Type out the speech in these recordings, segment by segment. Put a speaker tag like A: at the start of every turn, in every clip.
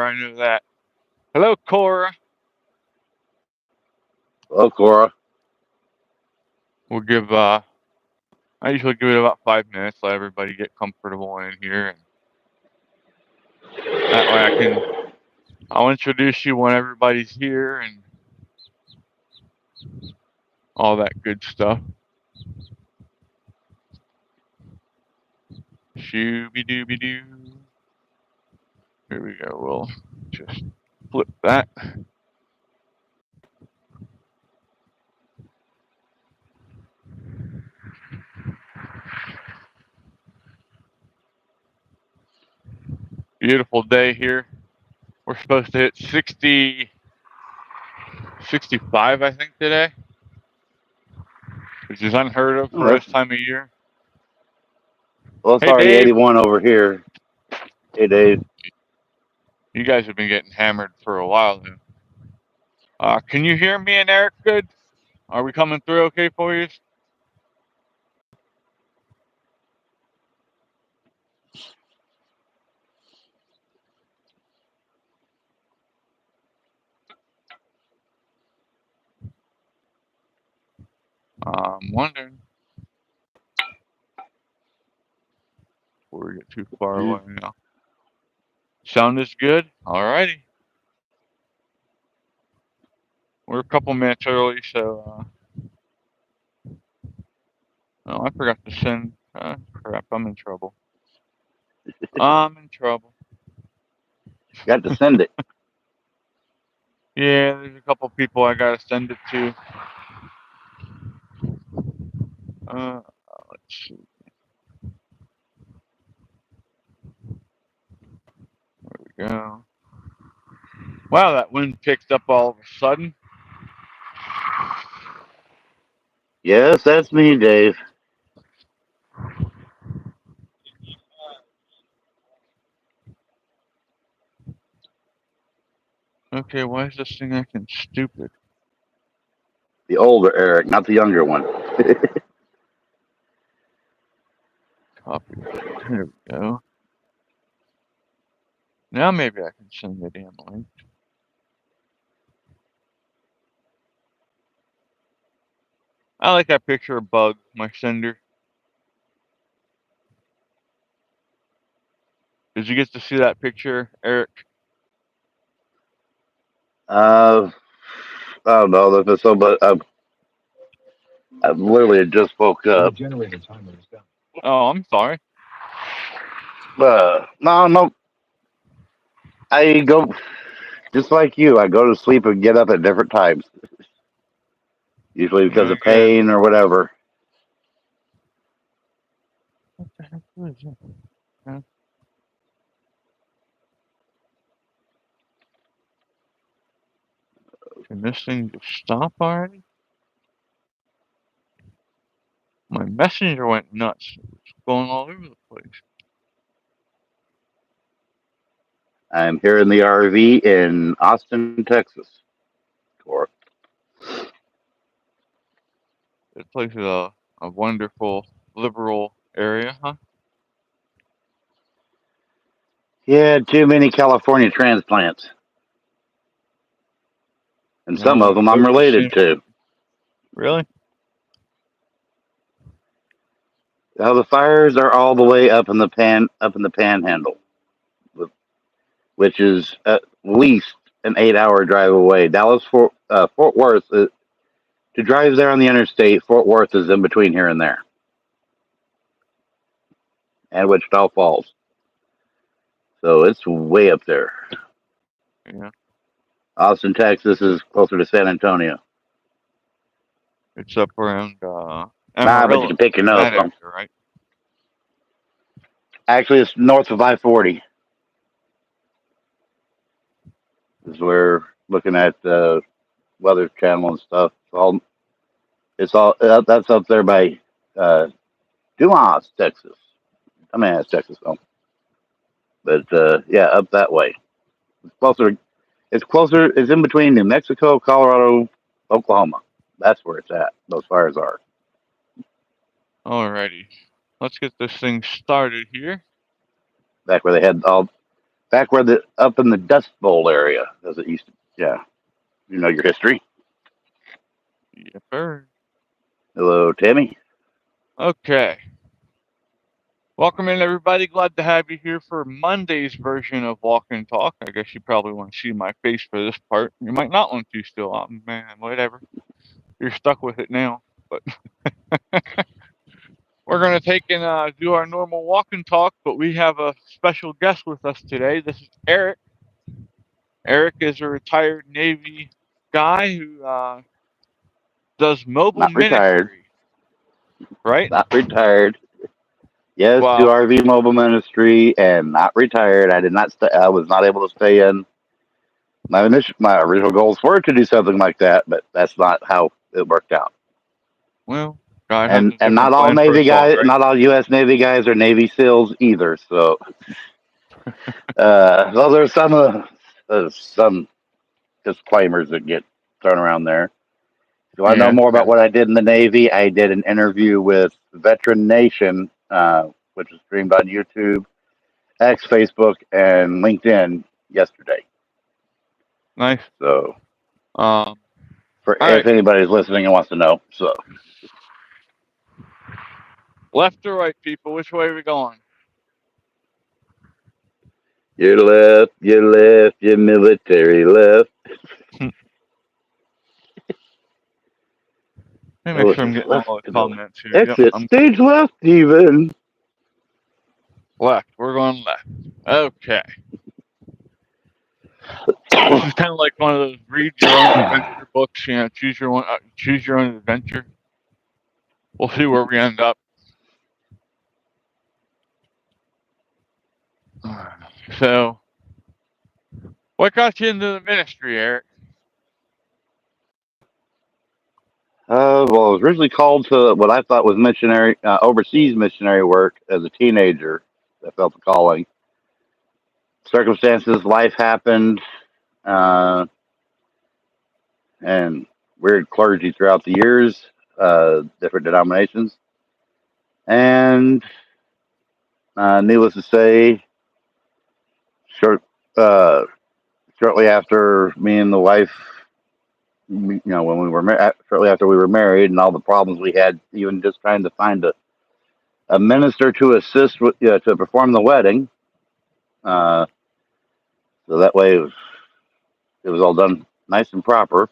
A: I know that. Hello, Cora.
B: Well, Cora.
A: We'll give. I usually give it about 5 minutes. Let everybody get comfortable in here, and that way I can. I'll introduce you when everybody's here and all that good stuff. Shooby dooby doo. Here we go. We'll just flip that. Beautiful day here. We're supposed to hit 60, 65, I think, today, which is unheard of
B: Oh,
A: for this time of year.
B: well, it's
A: Hey,
B: already
A: Dave.
B: 81 over here. Hey, Dave.
A: You guys have been getting hammered for a while now. Can you hear me and Eric good? Are we coming through okay for you? I'm wondering before we get too far
B: Yeah.
A: away now. Sound is good? Alrighty. We're a couple minutes early, so, oh, I forgot to send, crap, I'm in trouble. I'm in trouble.
B: Got to send it.
A: Yeah, there's a couple people I gotta send it to. Uh, let's see. There we go. Wow, that wind picked up all of a sudden.
B: Yes, that's me, Dave.
A: Okay, why is this thing acting stupid?
B: The older Eric, not the younger one.
A: Copy. There we go. Now maybe I can send the damn link. I like that picture of Bug, my sender. Did you get to see that picture, Eric?
B: uh, I don't know. There's so much. I literally just woke up.
A: Oh, I'm sorry.
B: No, no. I go just like you. I go to sleep and get up at different times, usually because of
A: Yeah.
B: pain or whatever.
A: What the heck was that? Huh? Can this thing just stop already? My messenger went nuts. It's going all over the place.
B: I'm here in the RV in Austin, Texas. Or
A: This place is a wonderful liberal area, huh?
B: yeah, too many California transplants, and some
A: No,
B: of
A: the
B: them I'm
A: coaches
B: related
A: seem
B: to.
A: really.
B: Now the fires are all the way up in the Panhandle, which is at least an 8 hour drive away. Fort Worth. To drive there on the interstate, Fort Worth is in between here and there, and Wichita Falls. So it's way up there.
A: Yeah,
B: Austin, Texas is closer to San Antonio.
A: it's up around
B: Nah, but you can
A: Amarillo,
B: pick your nose.
A: that area, right?
B: Actually, it's north of I-40. Is where looking at Weather Channel and stuff. That's up there by uh, Dumas, Texas. I mean, it's Texas, though. But yeah, up that way. It's closer. It's closer. It's in between New Mexico, Colorado, Oklahoma. That's where it's at. Those fires are.
A: Alrighty, let's get this thing started here.
B: Back where they had all back where up in the Dust Bowl area, as it used to. Yeah, you know your history.
A: Yes, sir.
B: Hello, Tammy.
A: Okay. Welcome in, everybody. Glad to have you here for Monday's version of Walk and Talk. I guess you probably want to see my face for this part. You might not want to still. Man, whatever. You're stuck with it now. But we're going to take and do our normal walk and talk, but we have a special guest with us today. This is Eric. Eric is a retired Navy guy who does mobile
B: Not retired.
A: ministry, right?
B: Not retired. Yes, do
A: Well,
B: RV mobile ministry, and not retired. I did not. I was not able to stay in. My original goals were to do something like that, but that's not how it worked out.
A: well, God has
B: And
A: a
B: and not
A: different
B: all
A: plan for
B: Navy
A: us all,
B: guys,
A: right?
B: not all U.S. Navy guys are Navy SEALs either. So, those are some disclaimers that get thrown around there. If you want to know
A: Yeah,
B: more
A: yeah.
B: about what I did in the Navy, I did an interview with Veteran Nation, which was streamed on YouTube, X, Facebook, and LinkedIn yesterday.
A: Nice.
B: So,
A: All
B: for if
A: right.
B: anybody's listening and wants to know, so
A: Left or right, people? Which way are we going?
B: you left, your military left.
A: Let me
B: Oh,
A: make
B: it
A: sure I'm
B: says
A: getting
B: left
A: all the
B: to the
A: comments here. Yep,
B: exit
A: I'm
B: stage left, even.
A: left. We're going left. Okay. This is kind of like one of those read your own adventure books. Choose your own adventure. We'll see where we end up. So, what got you into the ministry, Eric?
B: Well, I was originally called to what I thought was missionary, overseas missionary work as a teenager. I felt the calling. Circumstances, life happened, uh, and weird clergy throughout the years, different denominations. And needless to say, short, uh, shortly after me and the wife, when we were shortly after we were married, and all the problems we had, even just trying to find a minister to assist with to perform the wedding. Uh, so that way it was all done nice and proper.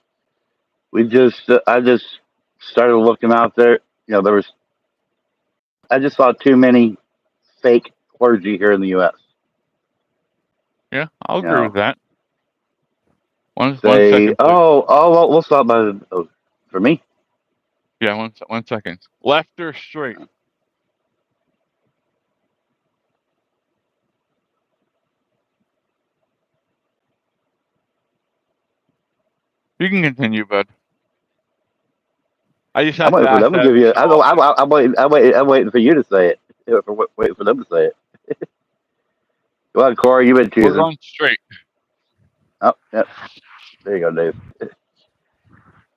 B: I just started looking out there. There was I just saw too many fake clergy here in the U.S.
A: Yeah, I'll
B: You
A: agree
B: know,
A: with that. One
B: say,
A: second, please.
B: well, we'll stop by for me.
A: Yeah, 1 second. Left or straight? You can continue, bud. I just
B: I'm
A: have to
B: waiting for
A: ask
B: them to
A: that
B: give
A: every
B: you.
A: so often.
B: I'm waiting for you to say it. Waiting for them to say it. Go on, Corey. You've been
A: We're
B: choosing.
A: going straight.
B: Oh, yep. There you go, Dave.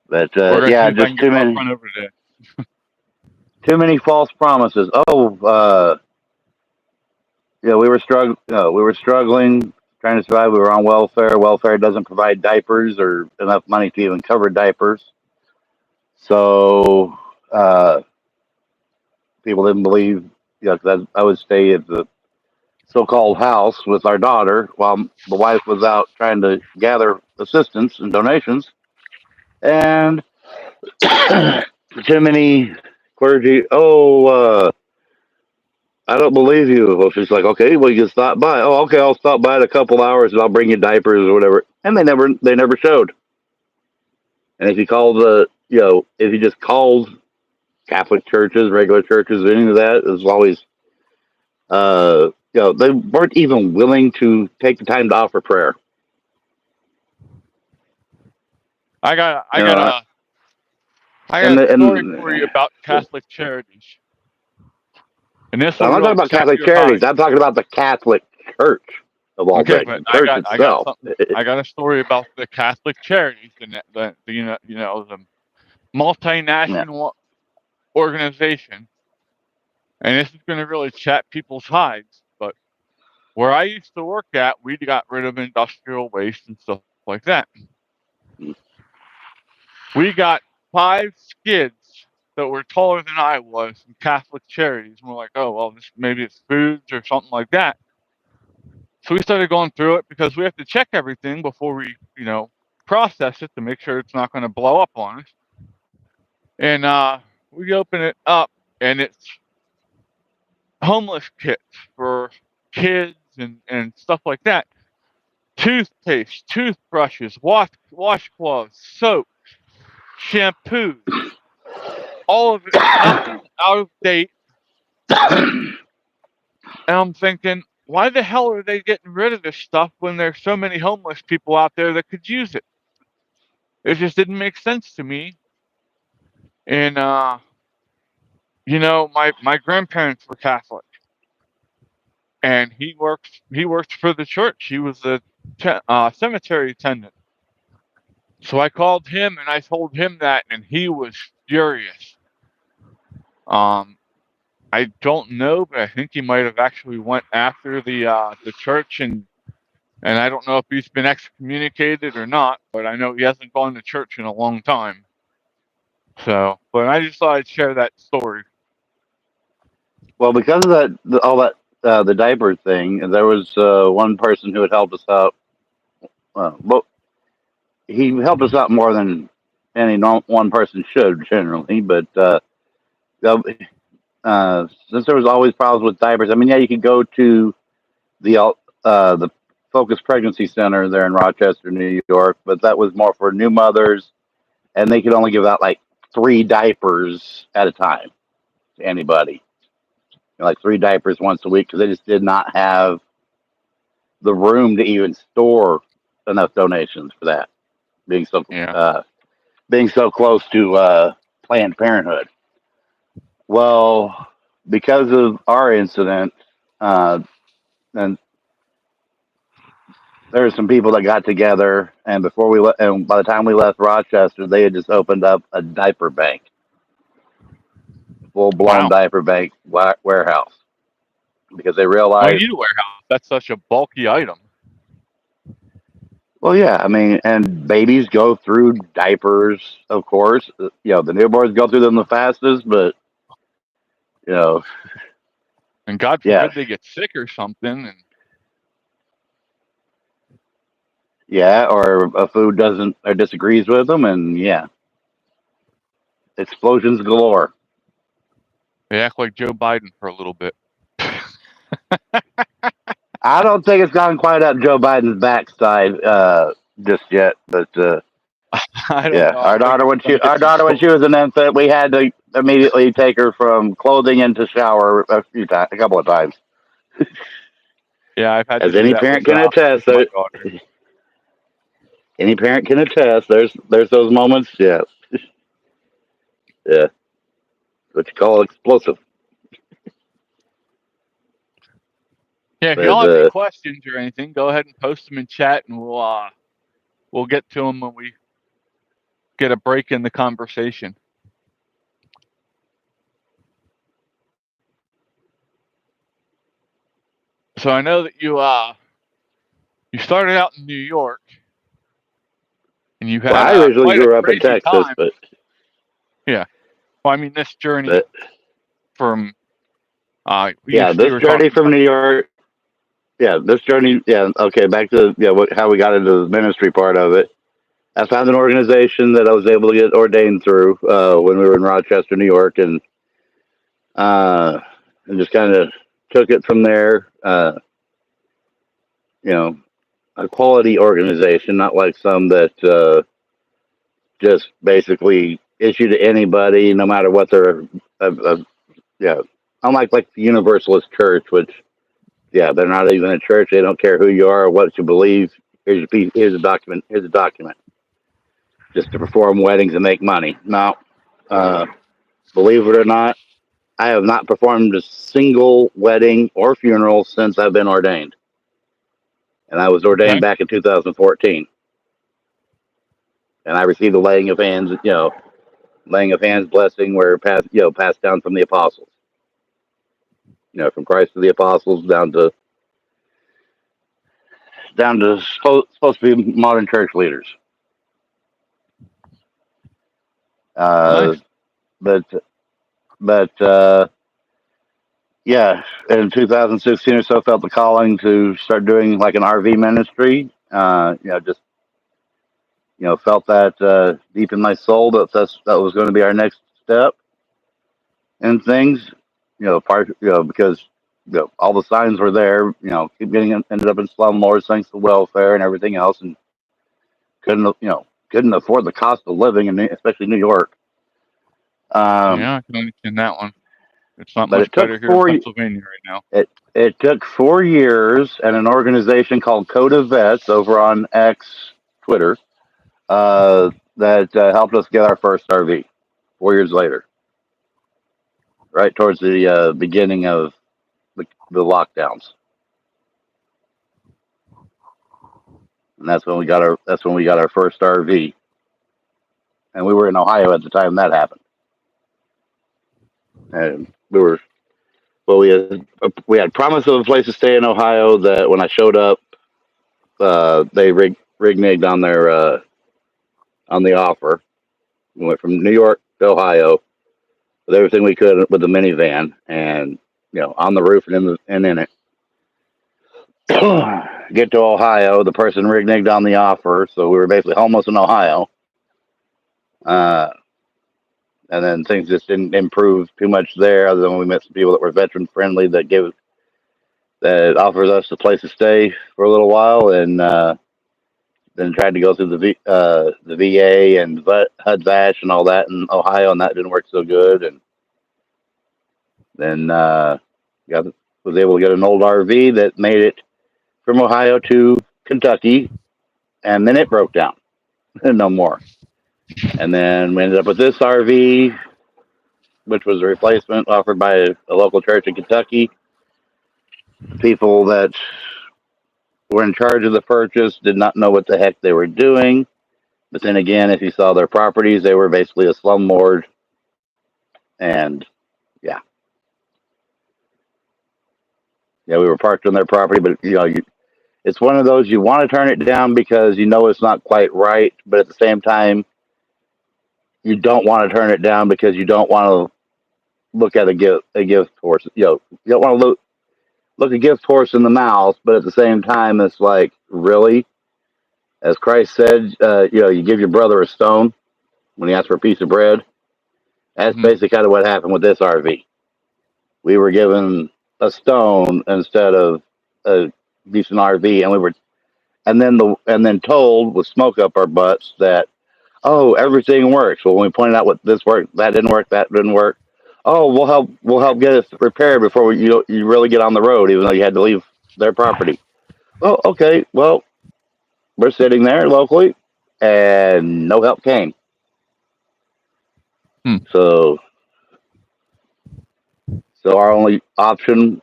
B: But
A: We're gonna see
B: yeah,
A: if I can
B: just
A: get my friend over there.
B: too many false promises. We were struggling. We were struggling, trying to survive. We were on welfare. Welfare doesn't provide diapers or enough money to even cover diapers. So people didn't believe. Cause I would stay at the so-called house with our daughter while the wife was out trying to gather assistance and donations. And too many clergy. I don't believe you. Well, she's like, okay, well, you can stop by. Oh, okay, I'll stop by in a couple hours and I'll bring you diapers or whatever. And they never showed. And if you call if you just called Catholic churches, regular churches, any of that, it was always, they weren't even willing to take the time to offer prayer.
A: I got
B: You
A: I got
B: know,
A: a I
B: and
A: got a
B: the,
A: story for
B: and
A: you about Catholic charities, and this will
B: I'm not talking
A: really
B: about
A: set
B: Catholic
A: your
B: charities.
A: mind.
B: I'm talking about the Catholic Church of all
A: Okay,
B: things,
A: but
B: the
A: I
B: church
A: got I got
B: itself.
A: something. I got a story about the Catholic charities and the the
B: Yeah.
A: multinational organization, and this is going to really chat people's hides. But where I used to work at, we got rid of industrial waste and stuff like that. We got 5 skids that were taller than I was from Catholic Charities. And we're like, oh, well, maybe it's foods or something like that. So we started going through it because we have to check everything before we, process it to make sure it's not going to blow up on us. And we open it up, and it's homeless kits for kids and stuff like that. Toothpaste, toothbrushes, washcloths, soap, shampoo, all of it, nothing out of date. And I'm thinking, why the hell are they getting rid of this stuff when there's so many homeless people out there that could use it? It just didn't make sense to me. And my grandparents were Catholic, and he worked for the church. He was a cemetery attendant. So I called him and I told him that, and he was furious. Um, I don't know, but I think he might have actually went after the church, and I don't know if he's been excommunicated or not, but I know he hasn't gone to church in a long time. So, but I just thought I'd share that story.
B: Well, because of all that, the diaper thing, there was one person who had helped us out. Well, he helped us out more than any one person should generally, but since there was always problems with diapers, I mean, yeah, you could go to the Focus Pregnancy Center there in Rochester, New York, but that was more for new mothers, and they could only give out like 3 diapers at a time to anybody, like 3 diapers once a week, because they just did not have the room to even store enough donations for that, being so
A: Yeah.
B: being so close to Planned Parenthood. Well, because of our incident, and there were some people that got together, and and by the time we left Rochester, they had just opened up a diaper bank, full blown
A: Wow.
B: diaper bank warehouse, because they
A: Well, you
B: realized,
A: need a warehouse. That's such a bulky item.
B: well, yeah, I mean, and babies go through diapers, of course. The newborns go through them the fastest, but you know,
A: And God
B: yeah,
A: forbid they get sick or something. And
B: yeah, or a food doesn't or disagrees with them, and yeah, explosions galore.
A: they act like Joe Biden for a little bit.
B: I don't think it's gone quite up Joe Biden's backside just yet, but
A: I don't
B: yeah,
A: know. I think it's going to get
B: our
A: some
B: daughter when she
A: close.
B: was an infant, we had to immediately take her from clothing into shower a couple of times.
A: Yeah, I've had to
B: As
A: do
B: any
A: that
B: parent
A: with
B: can attest,
A: my daughter.
B: any parent can attest. There's those moments. Yeah, yeah, what you call explosive.
A: Yeah, if y'all
B: But
A: have any questions or anything, go ahead and post them in chat, and we'll get to them when we get a break in the conversation. So I know that you started out in New York, and you
B: well,
A: had
B: I originally
A: quite a
B: grew up in
A: crazy
B: Texas,
A: time. Yeah. Well, I mean, this journey
B: but
A: from
B: yeah,
A: you
B: this
A: were
B: journey
A: talking
B: from
A: about
B: New York. Yeah, this journey. Yeah, okay. Back to how we got into the ministry part of it. I found an organization that I was able to get ordained through when we were in Rochester, New York, uh, and just kind of took it from there. You know, a quality organization, not like some that just basically issue to anybody, no matter what their, yeah. Unlike like the Universalist Church, which yeah, they're not even a church. They don't care who you are or what you believe. Here's your piece. Here's a document. Here's a document. Just to perform weddings and make money. Now, uh, believe it or not, I have not performed a single wedding or funeral since I've been ordained. And I was ordained
A: okay.
B: back in 2014. And I received the laying of hands blessing where passed down from the apostles. From Christ to the apostles down to down to supposed to be modern church leaders.
A: Nice.
B: But yeah, in 2016 or so, felt the calling to start doing like an RV ministry. Just felt that deep in my soul that was going to be our next step in things. Because all the signs were there. Keep getting ended up in slumlords thanks to welfare and everything else, and couldn't afford the cost of living, especially New York.
A: Yeah, I can understand that one. It's not
B: But
A: much
B: it took
A: better here in Pennsylvania right now.
B: it took 4 years, and an organization called Code of Vets over on X, Twitter, that helped us get our first RV. 4 years later, right towards the beginning of the lockdowns, and that's when we got our first RV, and we were in Ohio at the time that happened, and we had promise of a place to stay in Ohio that when I showed up, they reneged on the offer. We went from New York to Ohio with everything we could with the minivan, and on the roof and in it. Get to Ohio, the person reneged on the offer, so we were basically homeless in Ohio. Uh, and then things just didn't improve too much there, other than we met some people that were veteran friendly that offers us a place to stay for a little while, and then tried to go through the VA and HUD-VASH and all that in Ohio, and that didn't work so good. And then was able to get an old RV that made it from Ohio to Kentucky, and then it broke down. No more. And then we ended up with this RV, which was a replacement offered by a local church in Kentucky. The people that were in charge of the purchase did not know what the heck they were doing. But then again, if you saw their properties, they were basically a slumlord. And yeah, we were parked on their property, but it's one of those you want to turn it down because it's not quite right, but at the same time, you don't want to turn it down because you don't want to look at a gift horse. You don't want to look a gift horse in the mouth, but at the same time, it's like, really, as Christ said, you give your brother a stone when he asks for a piece of bread. That's basically kind of what happened with this RV. We were given a stone instead of a decent RV, and then told with smoke up our butts that, oh, everything works. Well, when we pointed out what this worked, that didn't work. Oh, we'll help get it repaired before you really get on the road, even though you had to leave their property. Well, okay, well, we're sitting there locally, and no help came. So our only option,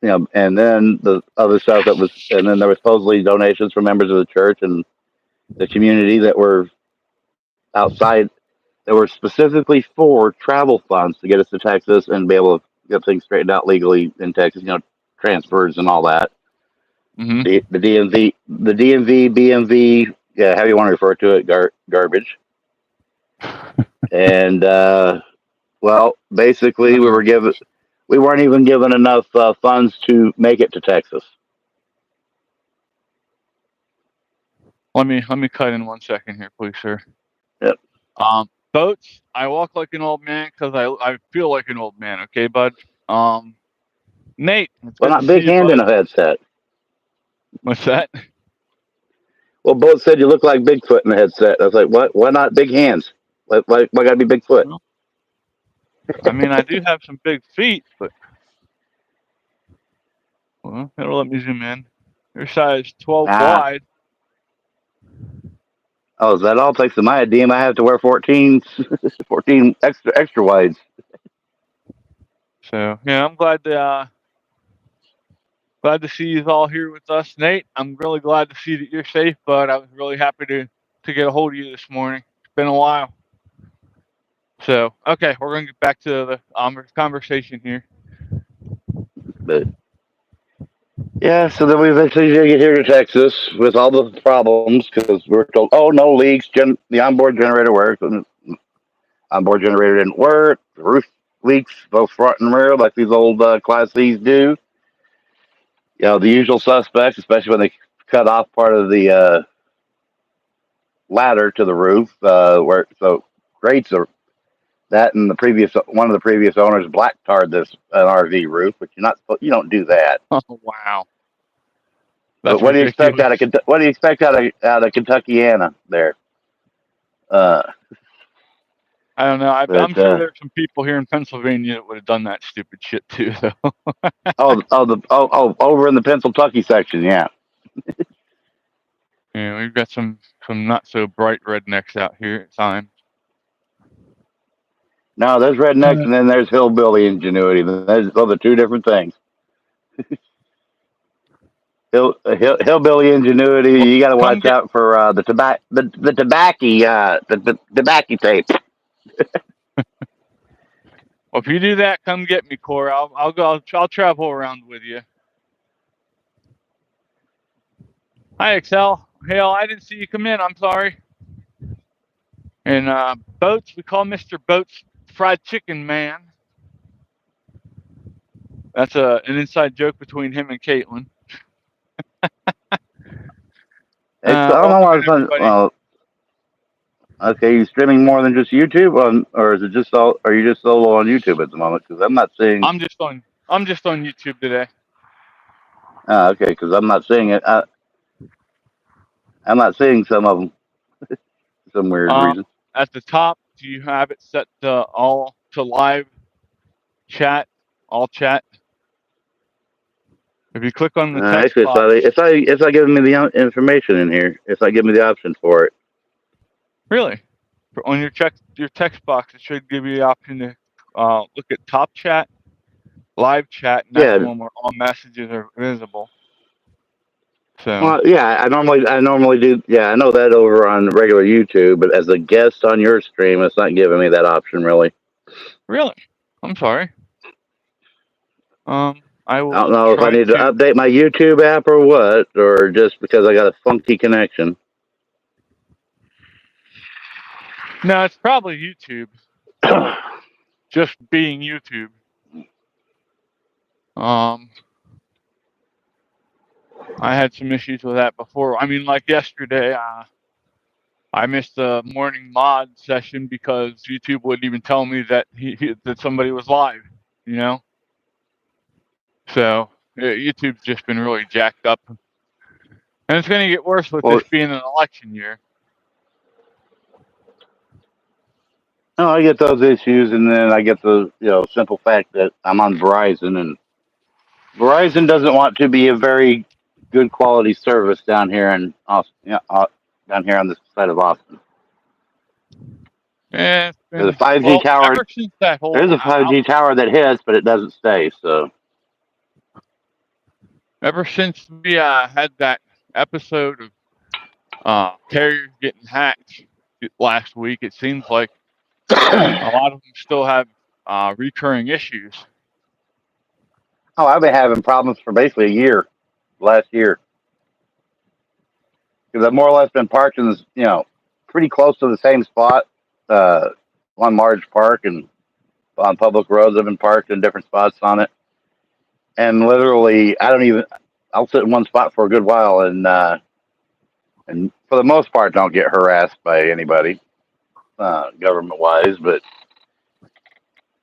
B: and then the other stuff and then there was supposedly donations from members of the church and the community that were outside, that were specifically for travel funds to get us to Texas and be able to get things straightened out legally in Texas, transfers and all that. The DMV, BMV, yeah, however you want to refer to it, garbage. And basically, we weren't even given enough funds to make it to Texas.
A: Let me cut in 1 second here, please, sir.
B: Yep.
A: Boats, I walk like an old man because I feel like an old man. Okay, bud. Nate.
B: Well, not big hand in a headset.
A: What's that?
B: Well, both said you look like Bigfoot in the headset. I was like, what? Why not big hands? Why gotta be Bigfoot?
A: Well, I mean, I do have some big feet, but it'll let me zoom in. You're size 12 wide.
B: Oh, is that all? Thanks to my DM, I have to wear 14 extra wides.
A: So yeah, I'm glad to see you all here with us, Nate. I'm really glad to see that you're safe, but I was really happy to get a hold of you this morning. It's been a while. So okay, we're gonna get back to the conversation here.
B: But Yeah, so then we eventually get here to Texas with all the problems because we were told, oh, no leaks, the onboard generator works. And onboard generator didn't work. The roof leaks both front and rear like these old Class C's do. The usual suspects, especially when they cut off part of the ladder to the roof, where so grates are that, and the previous one of the previous owners black tarred this an RV roof, but you don't do that.
A: Oh, wow.
B: But
A: That's ridiculous.
B: what do you expect out of Kentuckiana there? Uh,
A: I don't know. I'm
B: but
A: sure there's some people here in Pennsylvania that would have done that stupid shit too, though.
B: over in the Pennsylvania section, yeah.
A: Yeah, we've got some not so bright rednecks out here at times.
B: No, there's rednecks and then there's hillbilly ingenuity. Those are two different things. Hillbilly ingenuity,
A: Well,
B: you got to
A: come
B: watch
A: get.
B: out for the tobacco tape.
A: Well, if you do that, come get me, Cora. I'll go. I'll travel around with you. Hi, Excel. Hell, I didn't see you come in. I'm sorry. And Boats, we call Mr. Boats Fried Chicken Man. That's an inside joke between him and Caitlin.
B: I don't know
A: Welcome
B: why
A: in,
B: it's not.
A: everybody.
B: Well, okay, you streaming more than just YouTube, or is it just all? Are you just solo on YouTube at the moment? Because I'm not seeing.
A: I'm just on YouTube today.
B: Okay, because I'm not seeing it. I'm not seeing some of them for some weird reason.
A: At the top, do you have it set to all to live chat, all chat? If you click on the text
B: Actually,
A: box,
B: it's not giving me the information in here. It's not giving me the option for it.
A: really, on your text box, it should give you the option to look at top chat, live chat, and that's the
B: Yeah.
A: one where all messages are visible. So,
B: Well, yeah, I normally do. Yeah, I know that over on regular YouTube, but as a guest on your stream, it's not giving me that option really.
A: really, I'm sorry. I
B: I
A: will
B: don't know if I
A: try
B: need to
A: to.
B: update my YouTube app or what, or just because I got a funky connection.
A: No, it's probably YouTube. Just being YouTube. I had some issues with that before. I mean, like yesterday, I missed the morning mod session because YouTube wouldn't even tell me that that somebody was live. You know, so YouTube's just been really jacked up, and it's going to get worse with
B: Well,
A: this being an election year.
B: no, I get those issues, and then I get the simple fact that I'm on Verizon, and Verizon doesn't want to be a very good quality service down here in Austin, down here on this side of Austin.
A: Yeah, it's
B: There's a
A: been
B: 5G tower.
A: ever since that whole
B: There's a 5G tower that hits, but it doesn't stay. So
A: ever since we had that episode of carriers getting hacked last week, it seems like a lot of them still have recurring issues.
B: oh, I've been having problems for basically a year, last year, because I've more or less been parked in this, pretty close to the same spot, uh, on Large Park and on public roads. I've been parked in different spots on it, and literally, I'll sit in one spot for a good while, and for the most part, don't get harassed by anybody, government wise, but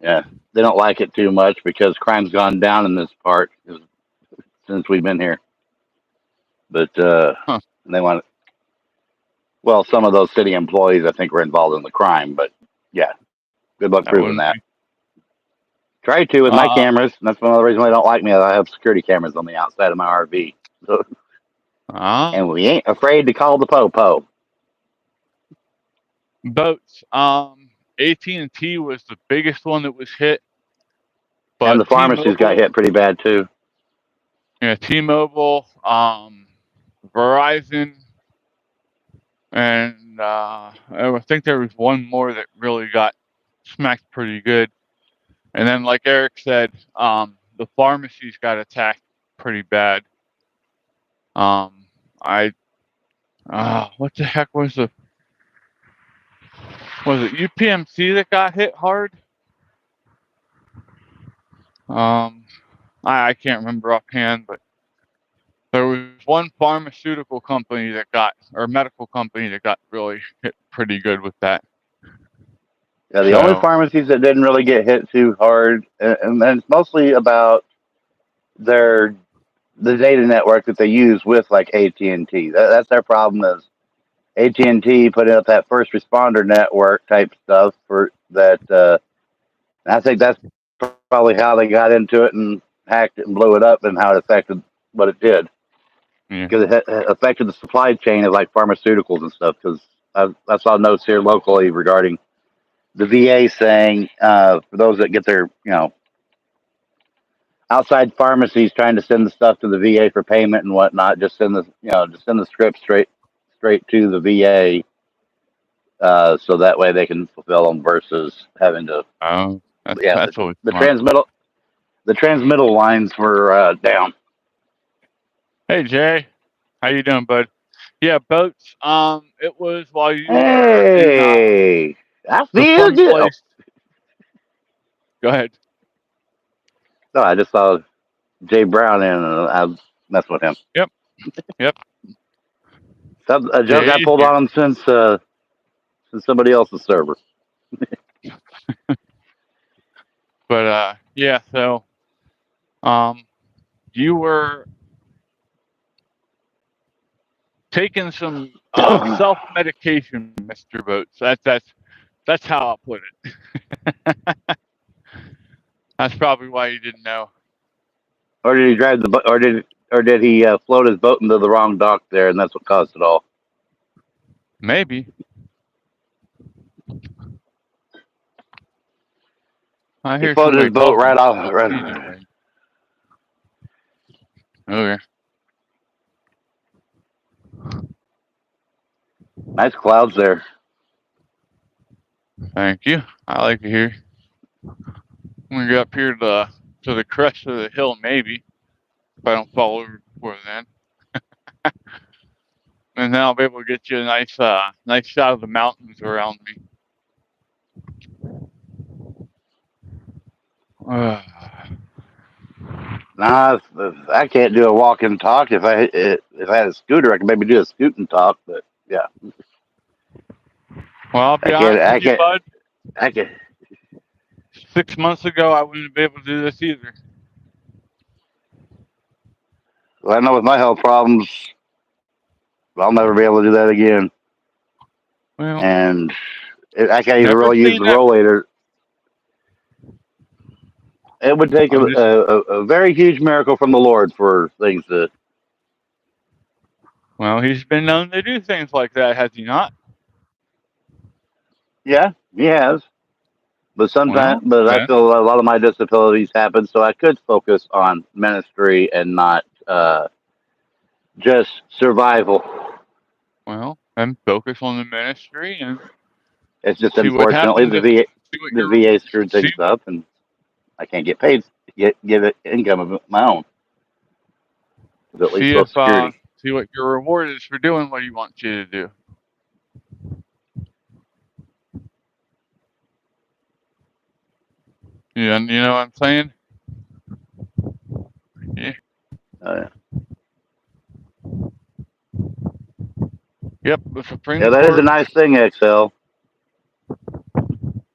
B: yeah, they don't like it too much because crime's gone down in this part since we've been here. But they want. Well, some of those city employees, I think, were involved in the crime. But yeah, good luck proving that. Try to with my cameras. And that's one of the reasons they don't like me. I have security cameras on the outside of my RV. So, and we ain't afraid to call the po-po.
A: Boats. AT&T was the biggest one that was hit. But
B: and the pharmacies got hit pretty bad too.
A: Yeah, T-Mobile, Verizon, and I think there was one more that really got smacked pretty good. And then, like Eric said, the pharmacies got attacked pretty bad. I what the heck was it UPMC that got hit hard? I can't remember offhand, but there was one pharmaceutical company that got, or medical company that got really hit pretty good with that.
B: Yeah, the only pharmacies that didn't really get hit too hard, and it's mostly about the data network that they use with like AT&T. That's their problem is AT&T put out that first responder network type stuff for that. I think that's probably how they got into it and hacked it and blew it up and how it affected what it did. Because it affected the supply chain of like pharmaceuticals and stuff. Because I saw notes here locally regarding the VA saying for those that get their outside pharmacies trying to send the stuff to the VA for payment and whatnot, just send the script straight to the VA, so that way they can fulfill them versus having to. The transmittal lines were down.
A: Hey Jay, how you doing, bud? Yeah, Boats. It was while you
B: were in I feel good.
A: Place. Go ahead.
B: No, I just saw Jay Brown and I messed with him.
A: Yep.
B: A joke I pulled on him since somebody else's server.
A: But yeah, so you were taking some self-medication, Mr. Boats. That's how I'll put it. That's probably why you didn't know.
B: Or did he drive the boat? Or did he float his boat into the wrong dock there, and that's what caused it all?
A: Maybe.
B: He floated his boat right off. Right.
A: Okay.
B: Nice clouds there.
A: Thank you. I like to hear. When we get up here to the crest of the hill, maybe if I don't fall over before then, and then I'll be able to get you a nice shot of the mountains around me.
B: Nah, I can't do a walk and talk. If I had a scooter, I could maybe do a scoot and talk. But yeah.
A: Well, I'll be honest with you, bud.
B: I can't.
A: 6 months ago, I wouldn't be able to do this either.
B: Well, I know with my health problems, I'll never be able to do that again.
A: Well,
B: and I can't even really use the rollator. It would take a very huge miracle from the Lord for things to.
A: Well, he's been known to do things like that, has he not?
B: Yeah, he has. But sometimes, I feel a lot of my disabilities happen, so I could focus on ministry and not just survival.
A: Well, then focus on the ministry, and
B: it's just unfortunately the VA screwed things up, and I can't get paid to give it income of my own. At least Social Security.
A: See what your reward is for doing what he wants you to do. Yeah, you know what I'm saying? Yeah.
B: Yeah.
A: Yep, the Supreme Court.
B: Yeah, that is a nice thing, XL.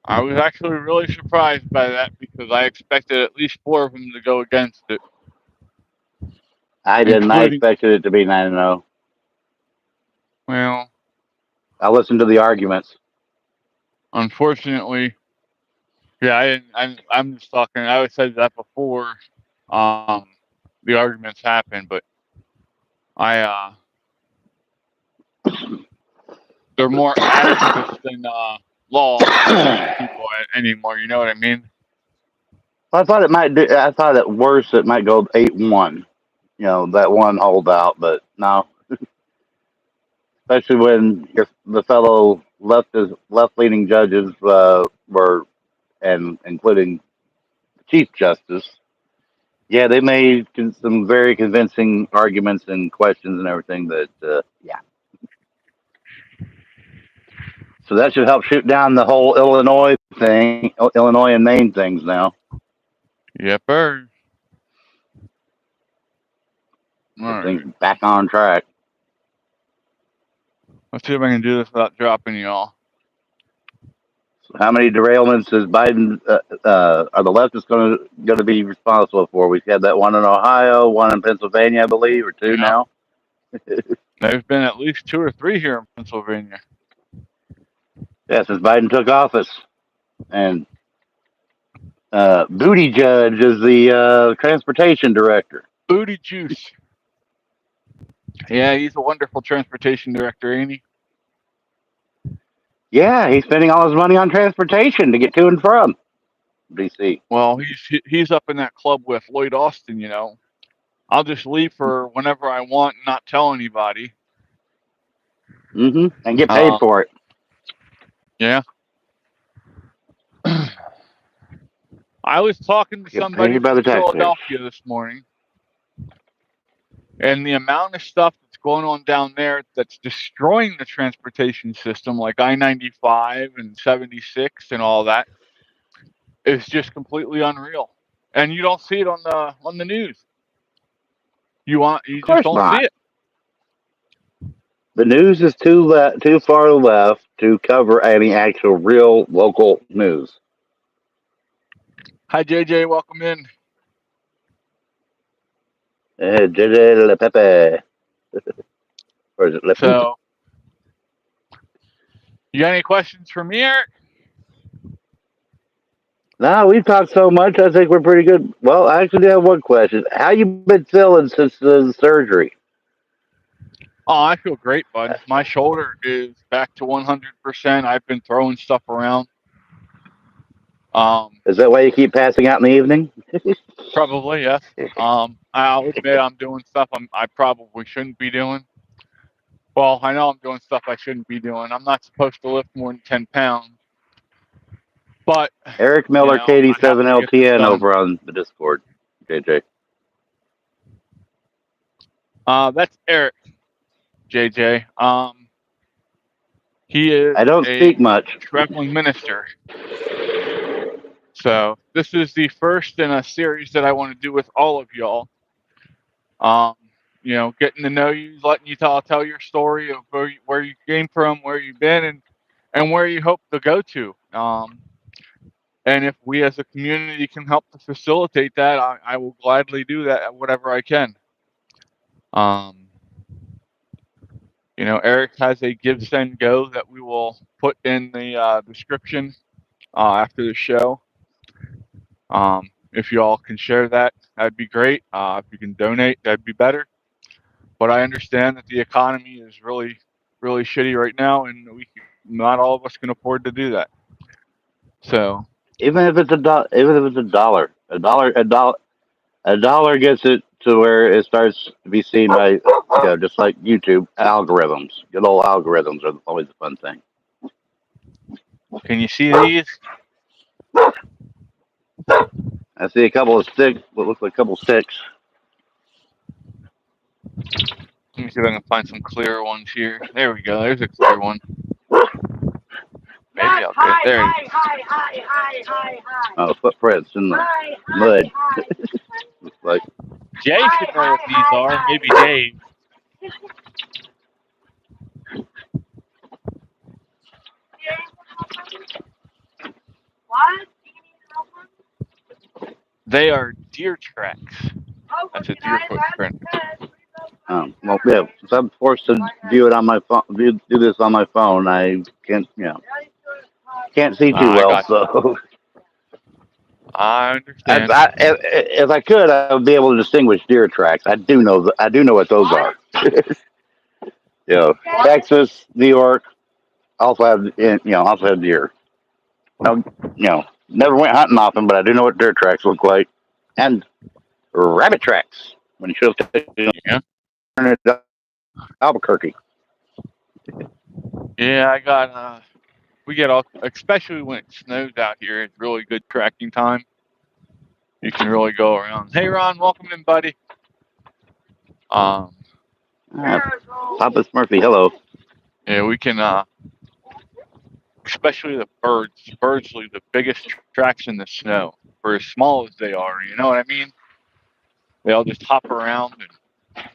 A: I was actually really surprised by that because I expected at least 4 of them to go against it.
B: I didn't. I expected it to be 9-0.
A: Well,
B: I listened to the arguments.
A: Unfortunately, yeah, I'm just talking. I always said that before the arguments happened, but they're more activists than law people anymore. You know what I mean?
B: Well, I thought it might. I thought at worst it might go 8-1. You know, that one holdout, but no. Especially when the fellow left-leaning judges were, and including Chief Justice, Yeah, they made some very convincing arguments and questions and everything. That yeah, so that should help shoot down the whole Illinois thing, Illinois and Maine things now.
A: Yepper. All
B: Get things
A: right.
B: back on track.
A: Let's see if I can do this without dropping y'all.
B: So how many derailments is Biden are the leftists going to be responsible for? We've had that one in Ohio, one in Pennsylvania, I believe, or two
A: Yeah.
B: now.
A: There's been at least 2 or 3 here in Pennsylvania.
B: Yeah, since Biden took office, and Booty Judge is the transportation director.
A: Booty Juice. Yeah, he's a wonderful transportation director, ain't he?
B: Yeah, he's spending all his money on transportation to get to and from DC.
A: Well, he's up in that club with Lloyd Austin, you know. I'll just leave for whenever I want and not tell anybody.
B: And get paid for it.
A: Yeah. I was talking to
B: Get
A: somebody
B: paid by
A: from
B: the taxpayers.
A: Philadelphia this morning, and the amount of stuff that's going on down there that's destroying the transportation system, like I-95 and 76 and all that, is just completely unreal. And you don't see it on the news. You
B: Of
A: just
B: course
A: don't
B: not.
A: see it.
B: The news is too far left to cover any actual real local news.
A: Hi, JJ. Welcome in.
B: JJ Le Pepe. Or is it Le Pepe?
A: So, you got any questions for me, Eric?
B: No, we've talked so much. I think we're pretty good. Well, I actually have one question. How you been feeling since the surgery?
A: Oh, I feel great, bud. My shoulder is back to 100%. I've been throwing stuff around.
B: Is that why you keep passing out in the evening?
A: Probably, yes. I'll admit I'm doing stuff I probably shouldn't be doing. Well, I know I'm doing stuff I shouldn't be doing. I'm not supposed to lift more than 10 pounds. But
B: Eric Miller,
A: I have to get this
B: KD7LTN
A: done.
B: over on the Discord, JJ.
A: That's Eric, JJ. He is
B: I don't speak much.
A: traveling minister. So this is the first in a series that I want to do with all of y'all. Getting to know you, letting you tell your story of where you came from, where you've been, and where you hope to go to. And if we as a community can help to facilitate that, I will gladly do that at whatever I can. Eric has a Give, Send, Go that we will put in the description after the show. If you all can share that, that'd be great. If you can donate, that'd be better. But I understand that the economy is really, really shitty right now, and not all of us can afford to do that. So
B: even if it's a dollar, a dollar gets it to where it starts to be seen by, just like YouTube algorithms. Good old algorithms are always a fun thing.
A: Can you see these?
B: I see a couple of sticks. What looks like a couple of sticks.
A: Let me see if I can find some clear ones here. There we go. There's a clear one. Maybe I'll get it. There it is.
B: Oh, footprints in the mud. Looks like.
A: Jay should know what these are. Maybe Dave.
C: What?
A: They are deer tracks. That's a deer footprint.
B: Well, yeah. Since I'm forced to view it on my phone, do this on my phone, I can't, can't see too well. So
A: I understand.
B: if I could, I would be able to distinguish deer tracks. I do know what those are. Texas, New York, also have deer. Never went hunting often, but I do know what deer tracks look like, and rabbit tracks. When you should have taken it to Albuquerque.
A: Yeah, I got. We get all, especially when it snows out here. It's really good tracking time. You can really go around. Hey, Ron, welcome in, buddy.
B: Papa Smurfy, hello.
A: Yeah, we can, especially the birds. Birds leave the biggest tracks in the snow for as small as they are. You know what I mean? They all just hop around, and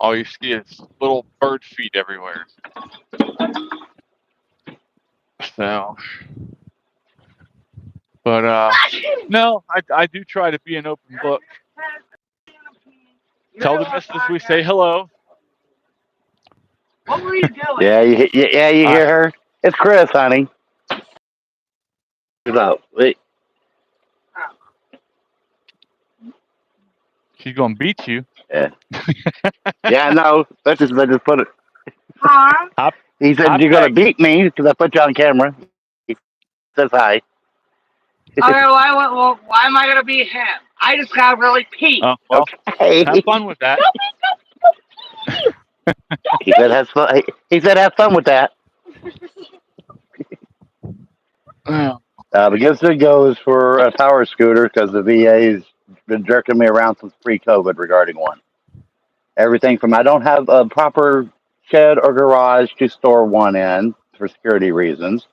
A: all you see is little bird feet everywhere. So, but no, I do try to be an open book. Tell the missus we say hello.
C: What were you doing?
B: Yeah, you hear her? It's Chris, honey. What's wait.
A: She's gonna beat you.
B: Yeah. Yeah, no. Let's just put it.
C: Huh?
B: He said you're gonna beat me because I put you on camera. He says hi.
C: Okay, why am I gonna beat him? I just got really peaked.
A: Well,
B: Okay.
A: have fun with that.
B: He said have fun. He said have fun with that. But Gibson goes for a power scooter because the VA's been jerking me around since pre-COVID regarding one. Everything from I don't have a proper shed or garage to store one in for security reasons,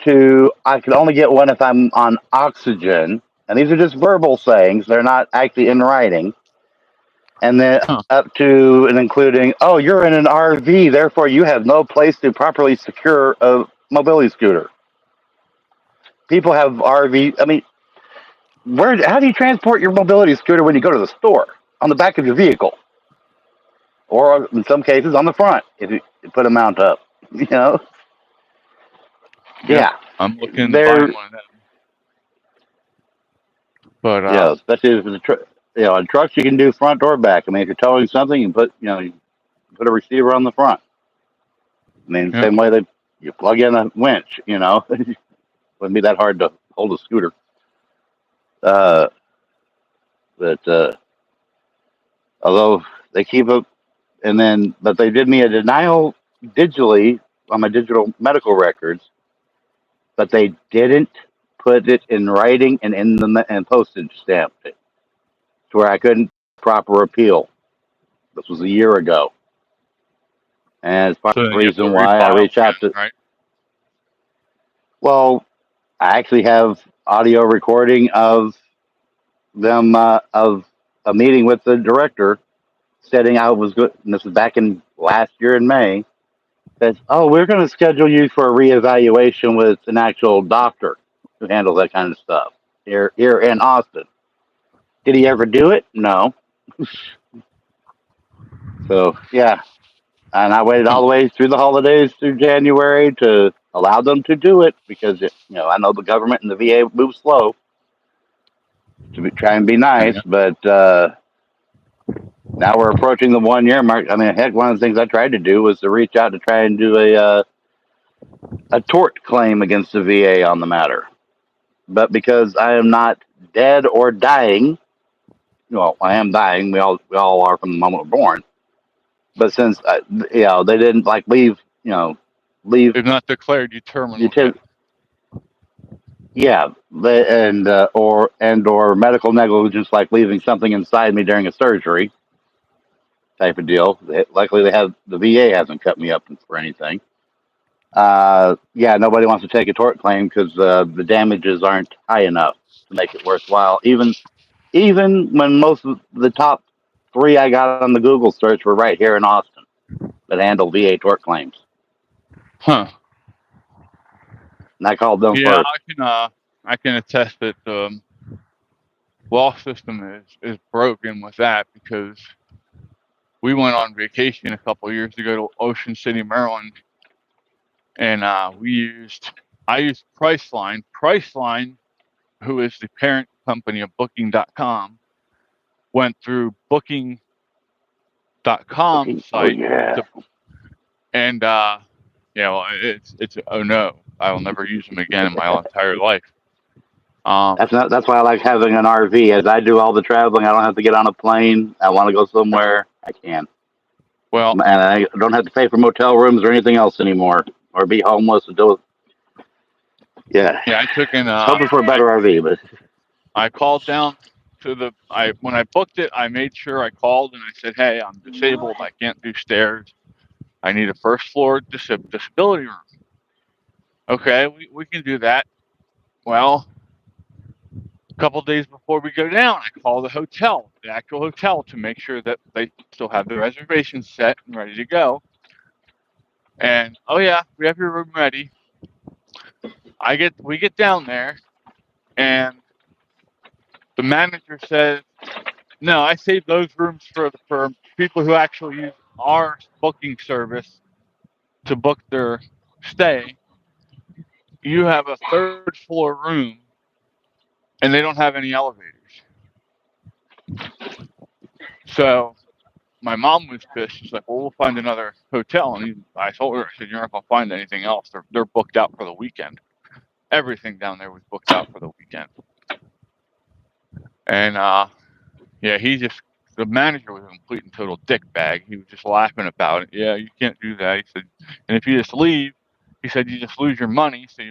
B: to I can only get one if I'm on oxygen. And these are just verbal sayings; they're not actually in writing. And then up to and including, oh, you're in an RV, therefore you have no place to properly secure a mobility scooter. People have RV. I mean, how do you transport your mobility scooter when you go to the store? On the back of your vehicle, or in some cases on the front if you put a mount up. You know. Yeah,
A: I'm looking to buy one of them. But
B: yeah, especially if it's on trucks, you can do front or back. I mean, if you're towing something, you put you put a receiver on the front. I mean, same way that you plug in a winch. Wouldn't be that hard to hold a scooter. But although they keep it, but they did me a denial digitally on my digital medical records, but they didn't put it in writing and and postage stamped it to where I couldn't proper appeal. This was a year ago, and it's part of the reason why I reached out to.
A: Right?
B: Well, I actually have audio recording of them of a meeting with the director, stating I was good. And this was back in last year in May. Says, "Oh, we're going to schedule you for a reevaluation with an actual doctor who handles that kind of stuff here in Austin." Did he ever do it? No. So yeah, and I waited all the way through the holidays through January to allow them to do it because I know the government and the VA move slow to try and be nice, but now we're approaching the 1 year mark. I mean, heck, one of the things I tried to do was to reach out to try and do a tort claim against the VA on the matter, but because I am not dead or dying, well, I am dying. We all are from the moment we're born. But since they didn't leave.
A: They've not declared you terminal.
B: Yeah, or medical negligence, like leaving something inside me during a surgery type of deal. Luckily, the VA hasn't cut me up for anything. Nobody wants to take a tort claim because the damages aren't high enough to make it worthwhile. Even when most of the top 3 I got on the Google search were right here in Austin that handle VA tort claims.
A: Huh.
B: And I called them first.
A: I can attest that the law system is broken with that, because we went on vacation a couple of years ago to Ocean City, Maryland, and I used Priceline. Priceline, who is the parent company of Booking.com, went through Booking.com site, and it's oh no, I will never use them again in my entire life.
B: That's why I like having an RV. As I do all the traveling, I don't have to get on a plane. I want to go somewhere, I can.
A: Well,
B: and I don't have to pay for motel rooms or anything else anymore, or be homeless and do it. Yeah.
A: I took in
B: hoping for a better RV, but
A: I called down to when I booked it, I made sure I called and I said, hey, I'm disabled. I can't do stairs. I need a first floor disability room. Okay, we can do that. Well, a couple days before we go down, I call the hotel, the actual hotel, to make sure that they still have the reservations set and ready to go. And oh yeah, we have your room ready. We get down there, and the manager says, "No, I saved those rooms for people who actually use our booking service to book their stay. You have a third floor room, and they don't have any elevators." So my mom was pissed. She's like, "Well, we'll find another hotel." And I told her, I said, "You're not gonna find anything else. They're booked out for the weekend. Everything down there was booked out for the weekend." And yeah, the manager was a complete and total dickbag. He was just laughing about it. Yeah, you can't do that. He said, and if you just leave, he said, you just lose your money. So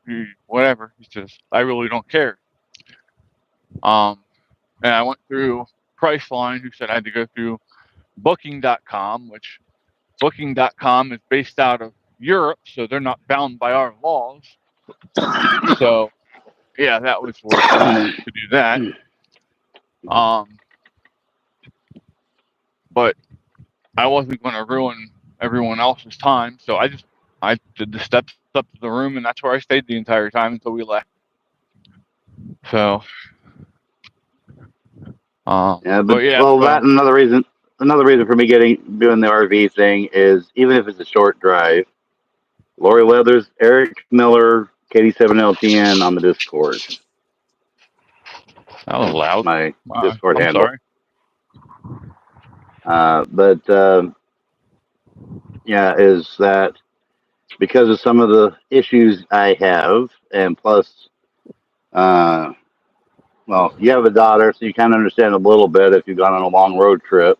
A: you whatever. He says, I really don't care. And I went through Priceline, who said I had to go through Booking.com, which Booking.com is based out of Europe, so they're not bound by our laws. So yeah, that was worth it to do that. But I wasn't going to ruin everyone else's time, so I did the steps up to the room, and that's where I stayed the entire time until we left. So,
B: Yeah,
A: but yeah,
B: well,
A: so,
B: that and another reason for me doing the RV thing is even if it's a short drive, Lori Leathers, Eric Miller, Katie7LTN on the Discord.
A: that was loud.
B: My Discord
A: I'm
B: handle.
A: sorry.
B: But yeah, is that because of some of the issues I have, and plus, well, you have a daughter, so you kind of understand a little bit if you've gone on a long road trip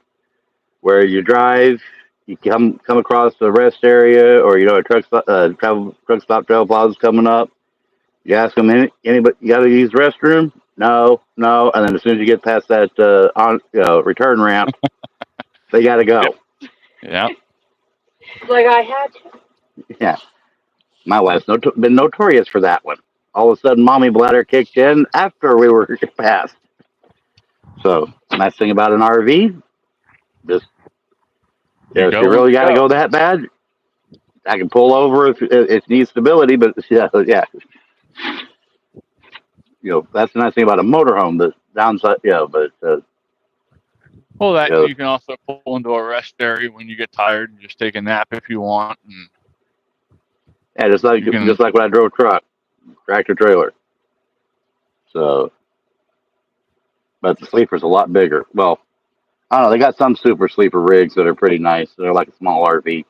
B: where you drive, you come across a rest area, or a truck stop trail plaza's coming up. You ask them, anybody, you got to use the restroom? No, and then as soon as you get past that return ramp, they got to go.
A: Yeah.
D: Like I had to.
B: Yeah, my wife's been notorious for that one. All of a sudden, mommy bladder kicked in after we were past. So, nice thing about an RV, just if you really got to go that bad, I can pull over if it needs stability. But yeah, that's the nice thing about a motorhome. The downside, but
A: well, you can also pull into a rest area when you get tired and just take a nap if you want. And
B: yeah, just like when I drove tractor trailer. So, but the sleeper's a lot bigger. Well, I don't know. They got some super sleeper rigs that are pretty nice. They're like a small RV.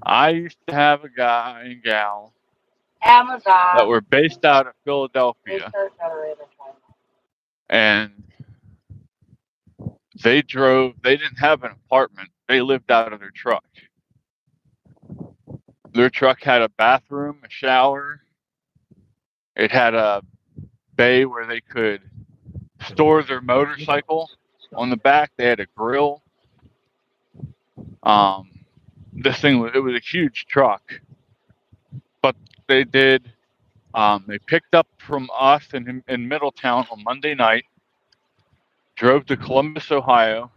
A: I used to have a guy and gal
D: Amazon
A: that were based out of Philadelphia, and they didn't have an apartment. They lived out of their truck. Their truck had a bathroom, a shower. It had a bay where they could store their motorcycle on the back. They had a grill. This thing it was a huge truck, but they picked up from us in Middletown on Monday night, drove to Columbus, Ohio,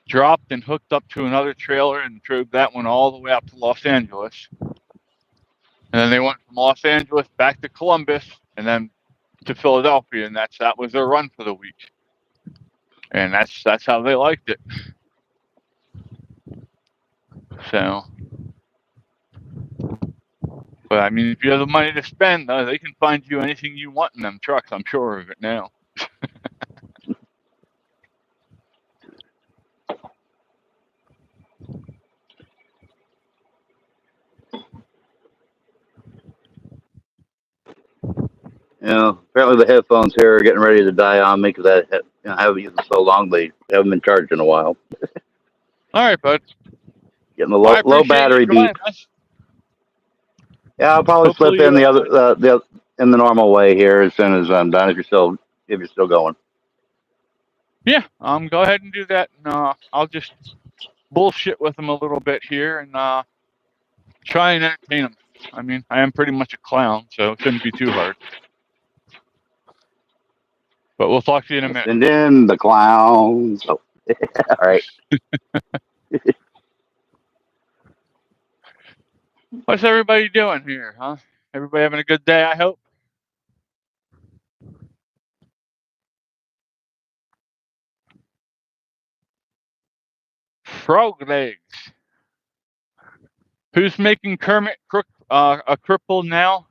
A: dropped and hooked up to another trailer and drove that one all the way out to Los Angeles. And then they went from Los Angeles back to Columbus and then to Philadelphia, and that was their run for the week. And that's how they liked it. So, but I mean, if you have the money to spend, they can find you anything you want in them trucks. I'm sure of it now.
B: Apparently the headphones here are getting ready to die on me because I haven't used them so long. They haven't been charged in a while.
A: All right, bud.
B: Getting the low battery beep. Yeah, I'll probably slip in the in the normal way here as soon as I'm done. If you're still going.
A: Yeah, go ahead and do that, and I'll just bullshit with them a little bit here and try and entertain them. I mean, I am pretty much a clown, so it shouldn't be too hard. But we'll talk to you in a minute.
B: Send in the clowns. Oh, all right.
A: What's everybody doing here, huh? Everybody having a good day, I hope? Frog legs. Who's making Kermit a cripple now?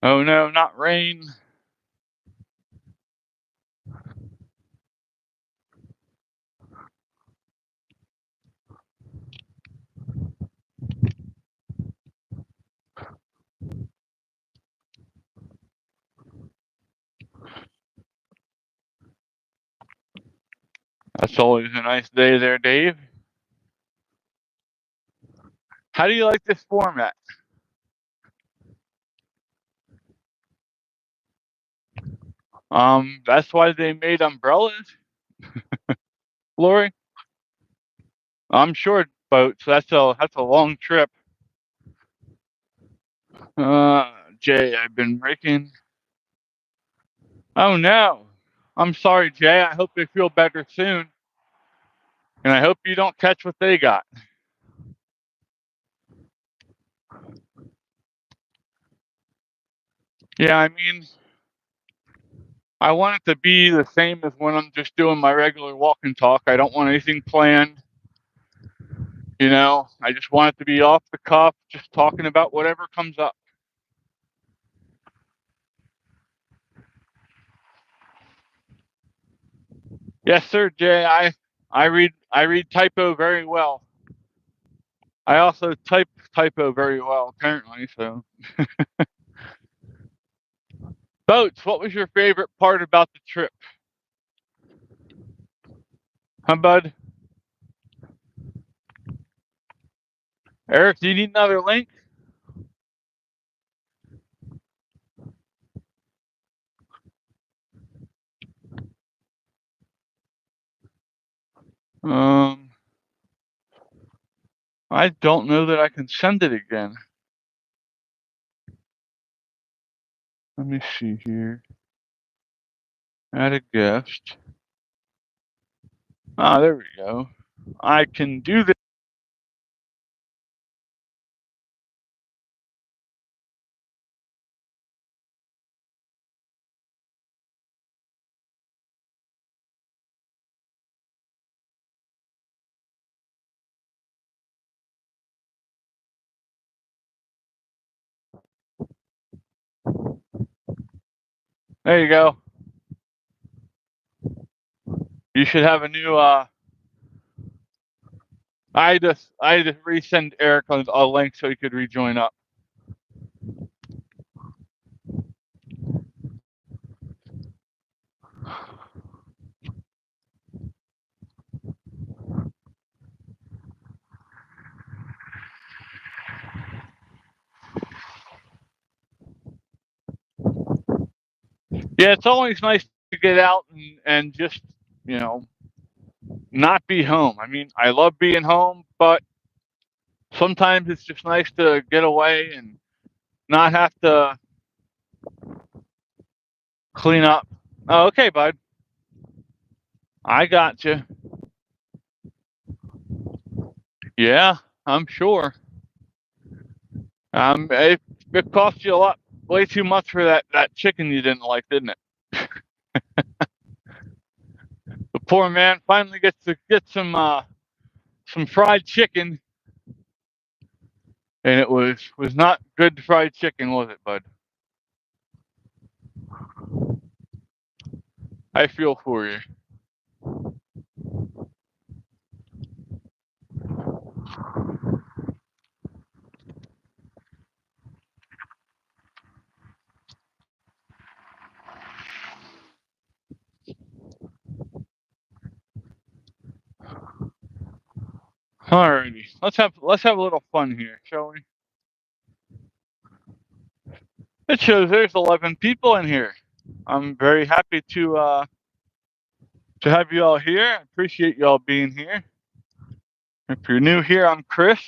A: Oh no, not rain. That's always a nice day there, Dave. How do you like this format? That's why they made umbrellas, Lori. I'm short boat, so that's a long trip. Jay, I've been breaking. Oh no. I'm sorry, Jay. I hope they feel better soon. And I hope you don't catch what they got. Yeah, I mean, I want it to be the same as when I'm just doing my regular walk and talk. I don't want anything planned. You know, I just want it to be off the cuff, just talking about whatever comes up. Yes, sir, Jay. I read typo very well. I also type typo very well, apparently. So, Boats, what was your favorite part about the trip? Huh, bud? Eric, do you need another link? I don't know that I can send it again. Let me see here. Add a guest. Ah, there we go. I can do this. There you go. You should have a new. I just resend Eric a link so he could rejoin up. Yeah, it's always nice to get out and just, you know, not be home. I mean, I love being home, but sometimes it's just nice to get away and not have to clean up. Oh, okay, bud. I got you. Yeah, I'm sure. It cost you way too much for that chicken you didn't like, didn't it? The poor man finally gets to get some fried chicken, and it was not good fried chicken, was it, bud? I feel for you. Alrighty, let's have a little fun here, shall we? It shows there's 11 people in here. I'm very happy to have you all here. I appreciate you all being here. If you're new here, I'm Chris.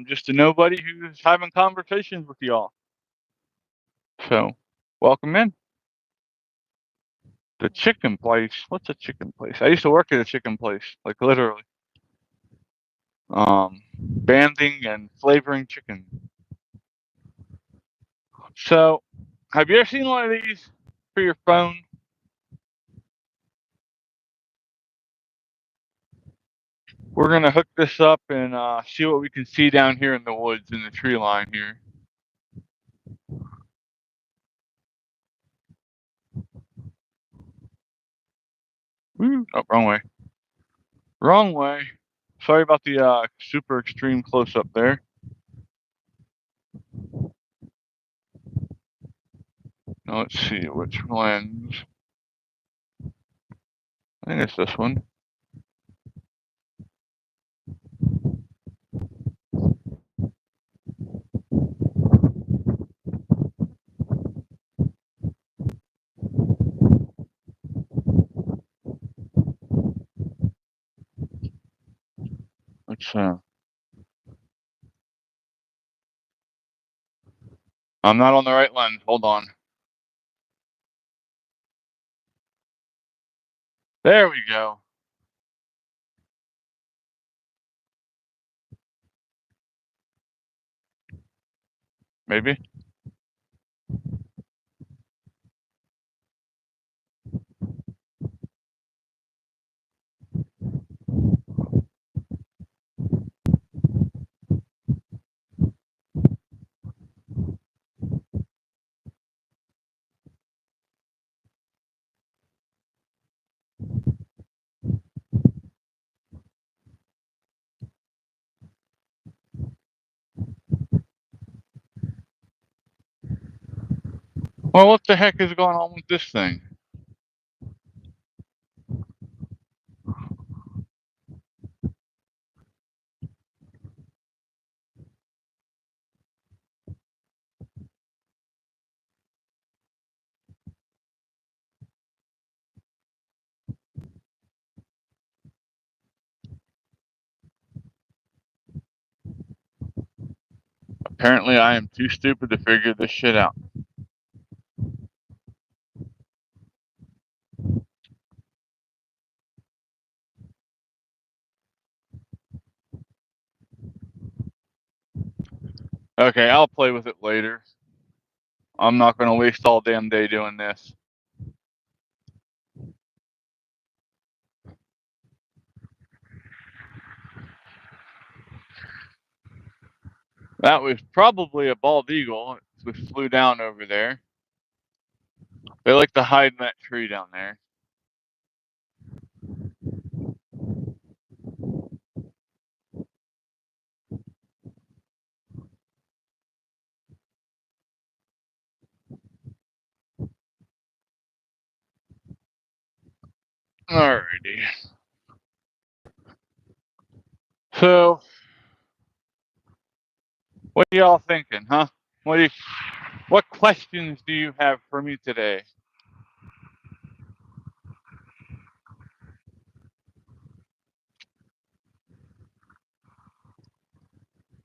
A: Just a nobody who's having conversations with y'all. So, welcome in. The chicken place. What's a chicken place? I used to work at a chicken place, like literally. Banding and flavoring chicken. So, have you ever seen one of these for your phone? We're gonna hook this up and see what we can see down here in the woods in the tree line here. Woo. Oh, wrong way. Wrong way. Sorry about the super extreme close up there. Now let's see which lens. I think it's this one. Let's I'm not on the right lens. Hold on. There we go. Maybe. Well, what the heck is going on with this thing? Apparently, I am too stupid to figure this shit out. Okay, I'll play with it later. I'm not going to waste all damn day doing this. That was probably a bald eagle. It flew down over there. They like to hide in that tree down there. Alrighty. So, what are y'all thinking, huh? What questions do you have for me today?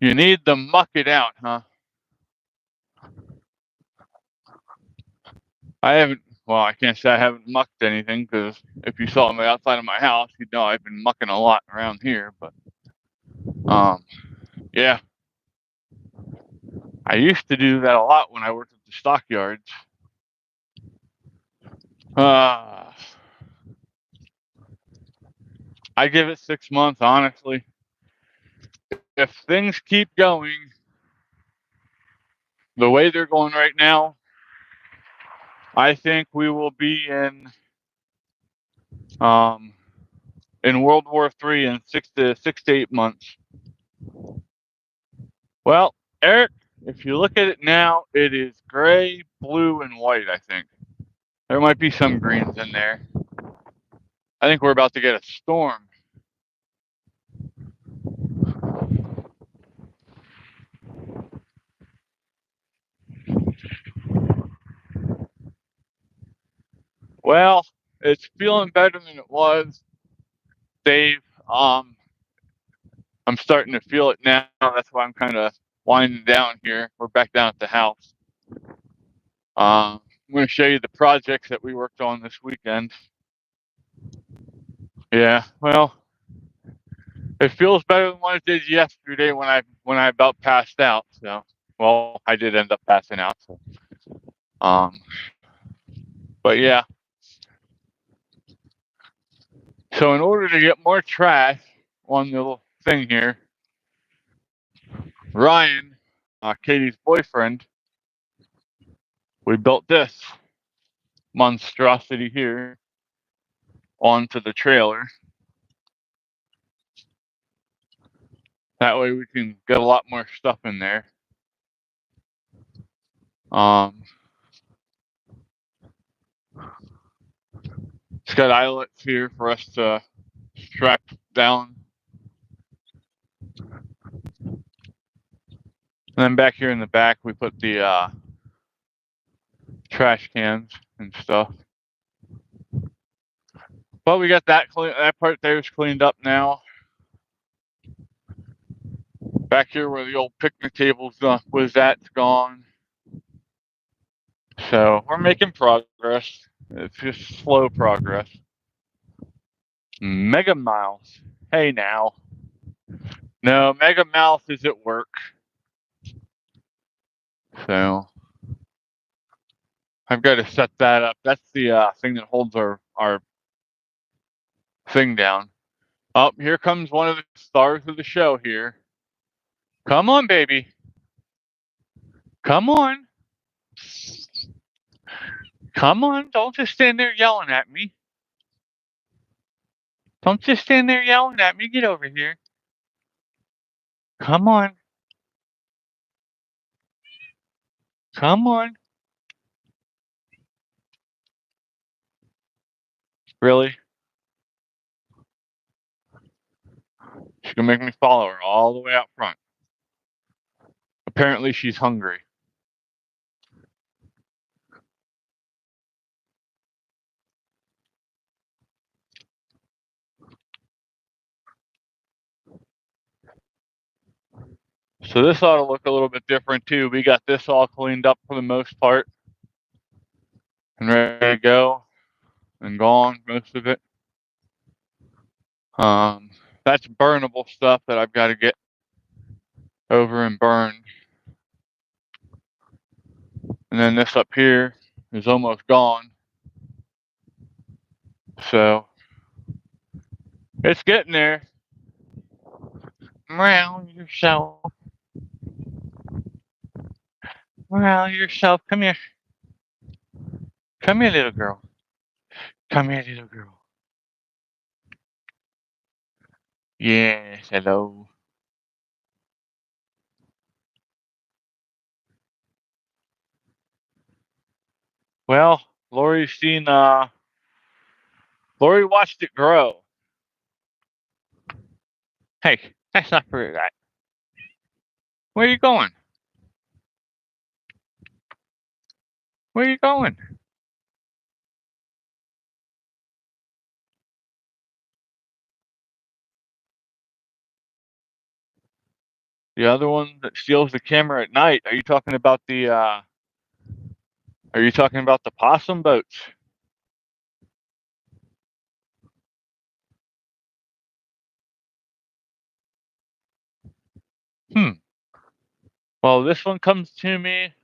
A: You need to muck it out, huh? I can't say I haven't mucked anything, because if you saw me outside of my house, you'd know I've been mucking a lot around here, but, yeah. I used to do that a lot when I worked at the stockyards. I give it 6 months, honestly. If things keep going the way they're going right now, I think we will be in World War III in 6 to 8 months. Well, Eric, if you look at it now, it is gray, blue, and white, I think. There might be some greens in there. I think we're about to get a storm. Well, it's feeling better than it was, Dave. I'm starting to feel it now. That's why I'm kind of winding down here. We're back down at the house. I'm going to show you the projects that we worked on this weekend. Yeah, well, it feels better than what it did yesterday when I about passed out. So, well, I did end up passing out. So, but yeah. So in order to get more trash on the little thing here, Ryan, Katie's boyfriend, we built this monstrosity here onto the trailer. That way we can get a lot more stuff in there. It's got eyelets here for us to strap down. And then back here in the back, we put the trash cans and stuff. But we got that part there is cleaned up now. Back here where the old picnic table was, that's gone. So we're making progress. It's just slow progress. Mega Mouse. Hey now. No, Mega Mouse is at work. So I've got to set that up. That's the thing that holds our thing down. Oh, here comes one of the stars of the show here. Come on, baby. Come on. Come on. Don't just stand there yelling at me. Don't just stand there yelling at me. Get over here. Come on. Come on. Really? She's gonna make me follow her all the way out front. Apparently she's hungry. So this ought to look a little bit different too. We got this all cleaned up for the most part. And ready to go. And gone, most of it. That's burnable stuff that I've got to get over and burned. And then this up here is almost gone. So it's getting there. Meow yourself. Meow yourself. Come here. Come here, little girl. Come here, little girl. Yes, hello. Well, Lori's seen, Lori watched it grow. Hey, that's not for that. Where are you going? Where are you going? The other one that steals the camera at night. Are you talking about the possum boats? Well, this one comes to me.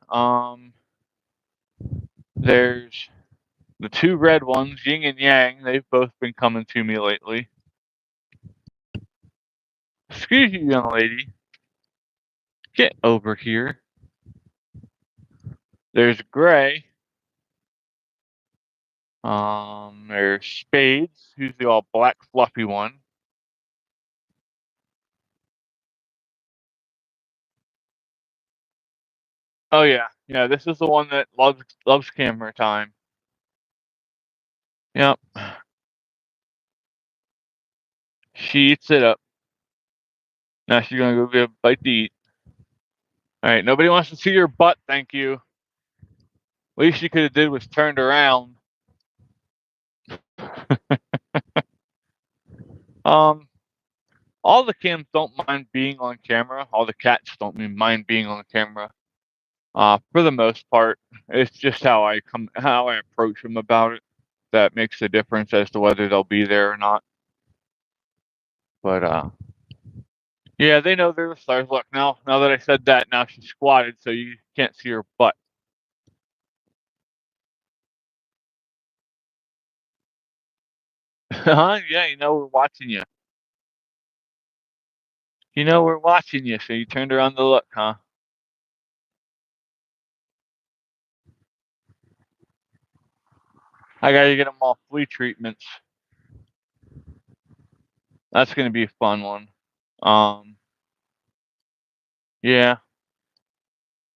A: There's the two red ones, Yin and Yang. They've both been coming to me lately. Excuse you, young lady. Get over here. There's Gray. There's Spades, who's the all black fluffy one. Oh yeah, this is the one that loves camera time. Yep. She eats it up. Now she's gonna go get a bite to eat. Alright, nobody wants to see your butt, thank you. Least you could have did was turned around. All the cams don't mind being on camera. All the cats don't mind being on camera. For the most part, it's just how I approach them about it that makes the difference as to whether they'll be there or not. But yeah, they know they're the stars. Look, now that I said that, now she's squatted, so you can't see her butt. Huh? Yeah, you know we're watching you. You know we're watching you, so you turned around to look, huh? I gotta get them all flea treatments. That's gonna be a fun one. Yeah,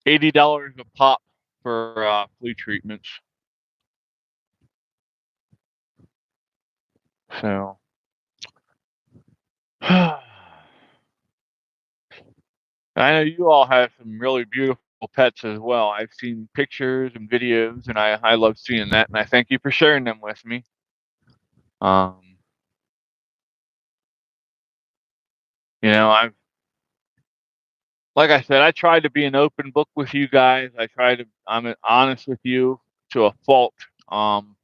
A: $80 a pop for flea treatments. So, I know you all have some really beautiful pets as well. I've seen pictures and videos, and I love seeing that, and I thank you for sharing them with me. Um, you know, like I said, I try to be an open book with you guys. I'm honest with you to a fault,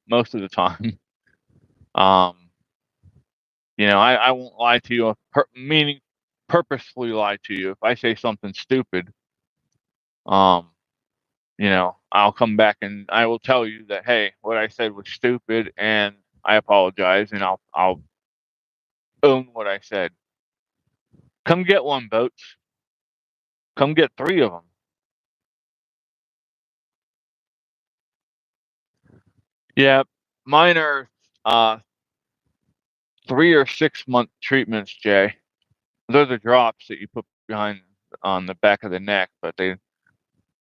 A: most of the time. Um, I won't lie to you, meaning purposefully lie to you. If I say something stupid, um, I'll come back and I will tell you that, hey, what I said was stupid, and I apologize, and I'll own what I said. Come get one, Boats. Come get 3 of them. Yeah, mine are 3 or 6 month treatments, Jay. They're the drops that you put behind on the back of the neck, but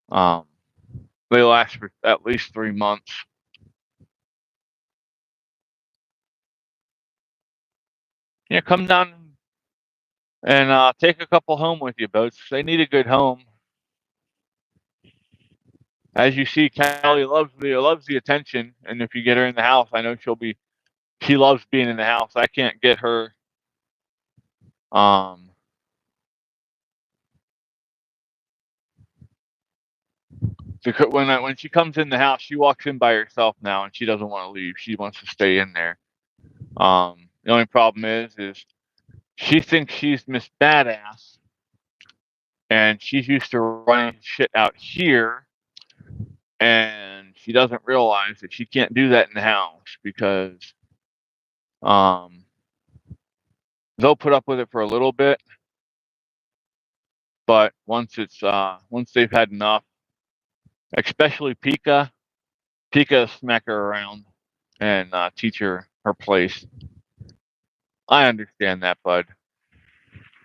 A: um they last for at least 3 months. Yeah, come down and take a couple home with you, Boats. They need a good home. As you see, Callie loves the attention, and if you get her in the house, I know she loves being in the house. I can't get her um when she comes in the house, she walks in by herself now, and she doesn't want to leave. She wants to stay in there. The only problem is she thinks she's Miss Badass, and she's used to running shit out here, and she doesn't realize that she can't do that in the house because um they'll put up with it for a little bit, but once they've had enough, especially Pika smack her around and teach her her place. I understand that, bud.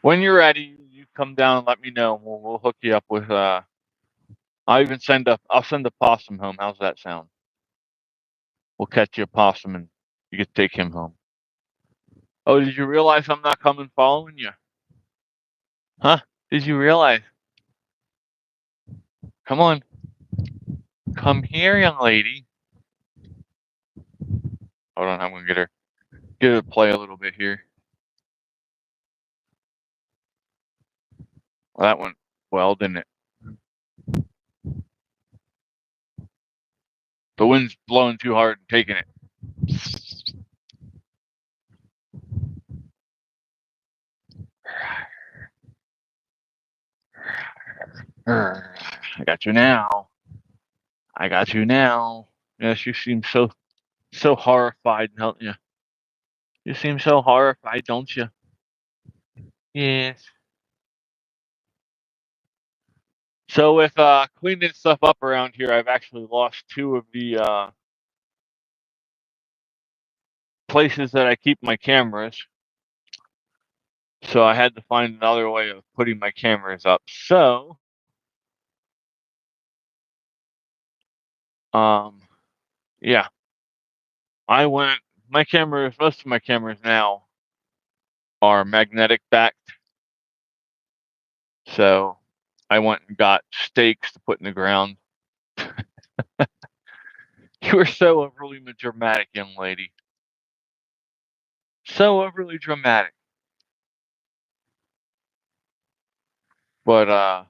A: When you're ready, you come down and let me know. We'll hook you up with. I'll send a possum home. How's that sound? We'll catch you a possum and you can take him home. Oh, did you realize I'm not coming following you? Huh? Did you realize? Come on. Come here, young lady. Hold on, I'm gonna get her to play a little bit here. Well, that went well, didn't it? The wind's blowing too hard and taking it. I got you now. I got you now. Yes, you seem so horrified, don't you? You seem so horrified, don't you? Yes. So with cleaning stuff up around here, I've actually lost 2 of the places that I keep my cameras. So I had to find another way of putting my cameras up. So yeah. Most of my cameras now are magnetic backed. So I went and got stakes to put in the ground. You are so overly dramatic, young lady. so overly dramatic. But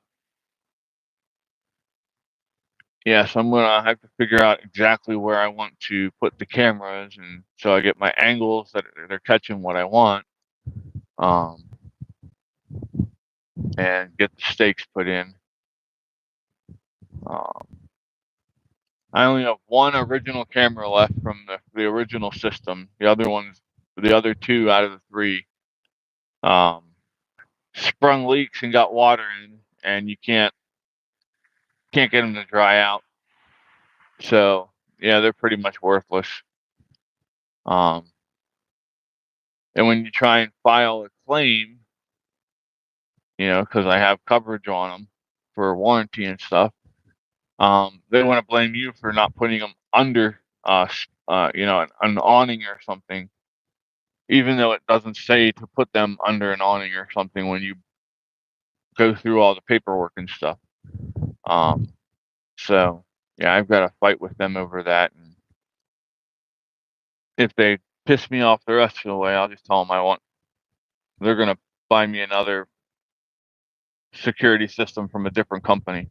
A: yes, I'm gonna have to figure out exactly where I want to put the cameras, and so I get my angles that they're catching what I want, um, and get the stakes put in. Um, I only have one original camera left from the original system. The other two out of the three, um, sprung leaks and got water in, and you can't get them to dry out. So yeah, they're pretty much worthless. Um, and when you try and file a claim, because I have coverage on them for warranty and stuff, they want to blame you for not putting them under, an awning or something, even though it doesn't say to put them under an awning or something when you go through all the paperwork and stuff. So yeah, I've got to fight with them over that. And if they piss me off the rest of the way, I'll just tell them they're going to buy me another security system from a different company.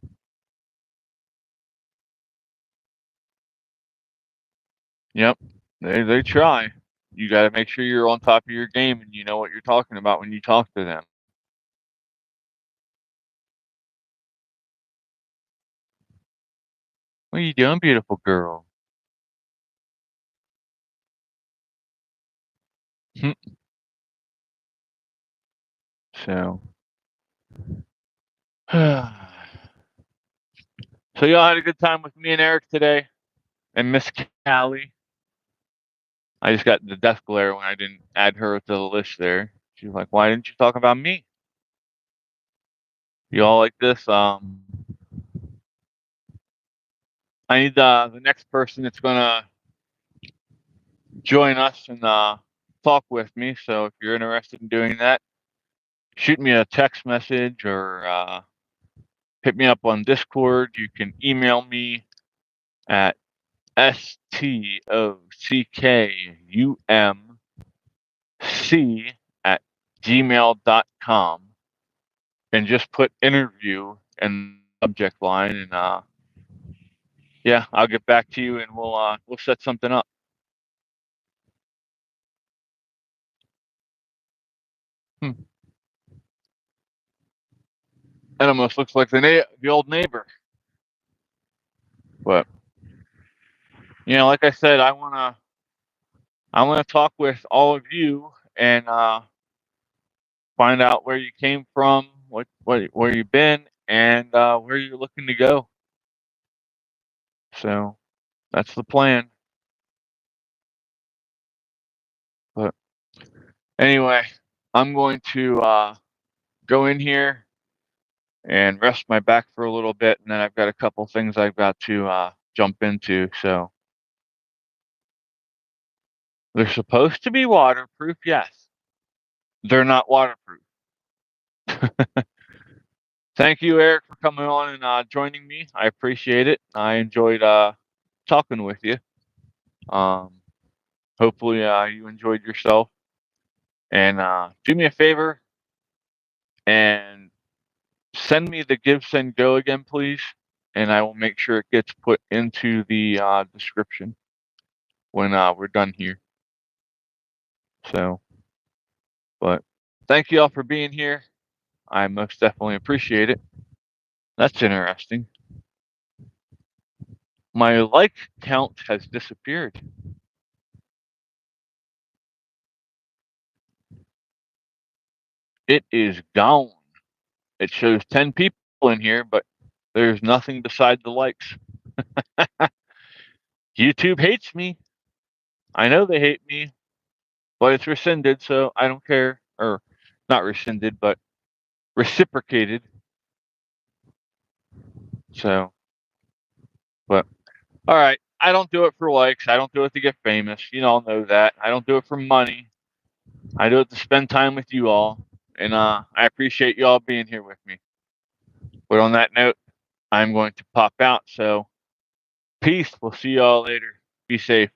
A: Yep, they try. You got to make sure you're on top of your game and you know what you're talking about when you talk to them. What are you doing, beautiful girl? So, so y'all had a good time with me and Eric today, and Miss Callie. I just got the death glare when I didn't add her to the list there. She was like, "Why didn't you talk about me?" You all like this? I need the next person that's gonna join us and talk with me. So if you're interested in doing that, shoot me a text message or hit me up on Discord. You can email me at stoccumc@gmail.com and just put interview in the subject line, and yeah, I'll get back to you and we'll set something up. That almost looks like the old neighbor. But like I said, I wanna talk with all of you and find out where you came from, where you've been, and where you're looking to go. So that's the plan. But anyway, I'm going to go in here and rest my back for a little bit, and then I've got a couple things I've got to jump into. So they're supposed to be waterproof, yes. They're not waterproof. Thank you, Eric, for coming on and joining me. I appreciate it. I enjoyed talking with you. Hopefully, you enjoyed yourself. And do me a favor and send me the Give, Send, Go again, please. And I will make sure it gets put into the description when we're done here. So, but thank you all for being here. I most definitely appreciate it. That's interesting. My like count has disappeared. It is gone. It shows 10 people in here, but there's nothing beside the likes. YouTube hates me. I know they hate me, but it's rescinded, so I don't care. Or not rescinded, but reciprocated. So, but all right. I don't do it for likes. I don't do it to get famous. You all know that. I don't do it for money. I do it to spend time with you all. And I appreciate you all being here with me. But on that note, I'm going to pop out. So, peace. We'll see you all later. Be safe.